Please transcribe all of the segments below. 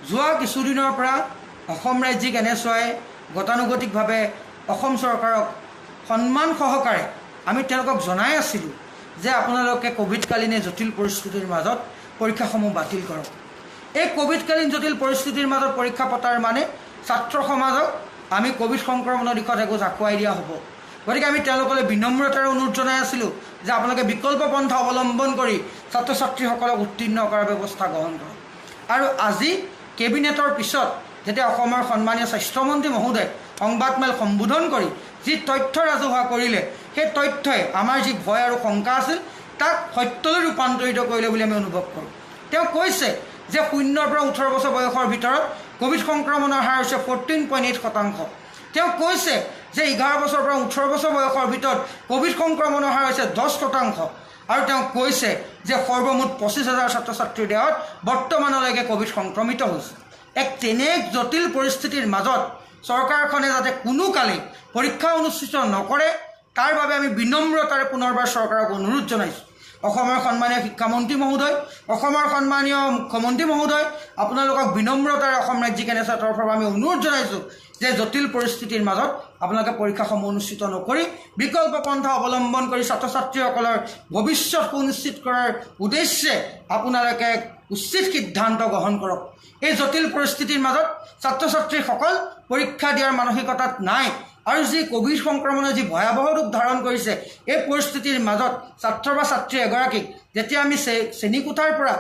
যোৱা কিছুদিনৰ পৰা অসম ৰাজ্যিক NSOই গতানুগতিকভাৱে অসম চৰকাৰক সন্মান সহকাৰে আমি তেওঁলোকক জনাই আছিলোঁ যে আপোনালোকে কোভিডকালীন জটিল পৰিস্থিতিৰ মাজত পৰীক্ষাসমূহ বাতিল কৰক। এই কোভিডকালীন জটিল পৰিস্থিতিৰ মাজত পৰীক্ষা পতাৰ মানে ছাত্ৰ সমাজক আমি কোভিড সংক্ৰমণৰ দিশত একো আগুৱাই দিয়া হ'ব। গতিকে আমি তেওঁলোকলৈ বিনম্ৰতাৰে অনুৰোধ জনাই আছিলোঁ যে আপোনালোকে বিকল্প পন্থা অৱলম্বন কৰি ছাত্ৰ ছাত্ৰীসকলক উত্তীৰ্ণ কৰাৰ ব্যৱস্থা গ্ৰহণ কৰক। আৰু আজি কেবিনেটৰ পিছত যেতিয়া অসমৰ সন্মানীয় স্বাস্থ্যমন্ত্ৰী মহোদয়ে সংবাদমেল সম্বোধন কৰি যি তথ্য ৰাজহুৱা কৰিলে, সেই তথ্যই আমাৰ যি ভয় আৰু শংকা আছিল তাক সত্যলৈ ৰূপান্তৰিত কৰিলে বুলি আমি অনুভৱ কৰোঁ। তেওঁ কৈছে যে 0 পৰা 18 বছৰ বয়সৰ ভিতৰত কোভিড সংক্ৰমণৰ হাৰ হৈছে 14.8%। তেওঁ কৈছে যে 11 বছৰৰ পৰা 18 বছৰ বয়সৰ ভিতৰত কোভিড সংক্ৰমণৰ হাৰ হৈছে 10%। আৰু তেওঁ কৈছে যে সৰ্বমুঠ 25,000 ছাত্ৰ ছাত্ৰীৰ দেহত বৰ্তমানলৈকে কোভিড সংক্ৰমিত হৈছে। এক তেনে জটিল পৰিস্থিতিৰ মাজত চৰকাৰখনে যাতে কোনো কালেই পৰীক্ষা অনুষ্ঠিত নকৰে তাৰ বাবে আমি বিনম্ৰতাৰে পুনৰবাৰ চৰকাৰক অনুৰোধ জনাইছোঁ। অসমৰ সন্মানীয় শিক্ষামন্ত্ৰী মহোদয়, অসমৰ সন্মানীয় মুখ্যমন্ত্ৰী মহোদয়, আপোনালোকক বিনম্ৰতাৰে অসম ৰাজ্যিক NSOৰ তৰফৰ পৰা আমি অনুৰোধ জনাইছোঁ যে জটিল পৰিস্থিতিৰ মাজত আপোনালোকে পৰীক্ষাসমূহ অনুষ্ঠিত নকৰি বিকল্প পন্থা অৱলম্বন কৰি ছাত্ৰ ছাত্ৰীসকলৰ ভৱিষ্যত সুনিশ্চিত কৰাৰ উদ্দেশ্যে আপোনালোকে উচিত সিদ্ধান্ত গ্ৰহণ কৰক। এই জটিল পৰিস্থিতিৰ মাজত ছাত্ৰ ছাত্ৰীসকল পৰীক্ষা দিয়াৰ মানসিকতাত নাই আৰু যি কোভিড সংক্ৰমণে যি ভয়াৱহ ৰূপ ধাৰণ কৰিছে, এই পৰিস্থিতিৰ মাজত ছাত্ৰ বা ছাত্ৰী এগৰাকীক যেতিয়া আমি শ্ৰেণীকোঠাৰ পৰা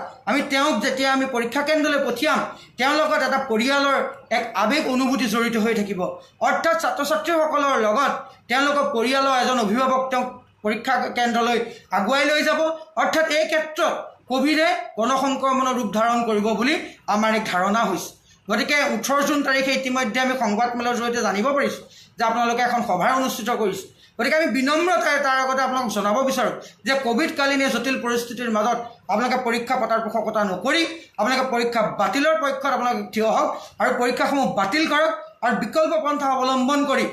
তেওঁক যেতিয়া আমি পৰীক্ষা কেন্দ্ৰলৈ পঠিয়াম, তেওঁৰ লগত এটা পৰিয়ালৰ এক আৱেগ অনুভূতি জড়িত হৈ থাকিব। অৰ্থাৎ ছাত্ৰ ছাত্ৰীসকলৰ লগত তেওঁলোকৰ পৰিয়ালৰ এজন অভিভাৱক তেওঁক পৰীক্ষা কেন্দ্ৰলৈ আগুৱাই লৈ যাব। অৰ্থাৎ এই ক্ষেত্ৰত কোভিডে গণসংক্ৰমণৰ ৰূপ ধাৰণ কৰিব বুলি আমাৰ এক ধাৰণা হৈছে। গতিকে 18 জুন তাৰিখে ইতিমধ্যে আমি সংবাদমেলৰ জৰিয়তে জানিব পাৰিছোঁ যে আপোনালোকে এখন সভা অনুষ্ঠিত কৰিছে। গতিকে আমি বিনম্ৰতাৰে তাৰ আগতে আপোনালোকক জনাব বিচাৰোঁ যে কোভিডকালীন এই জটিল পৰিস্থিতিৰ মাজত আপোনালোকে পৰীক্ষা পতাৰ পোষকতা নকৰি আপোনালোকে পৰীক্ষা বাতিলৰ পক্ষত আপোনালোকে থিয় হওক আৰু পৰীক্ষাসমূহ বাতিল কৰক আৰু বিকল্প পন্থা অৱলম্বন কৰি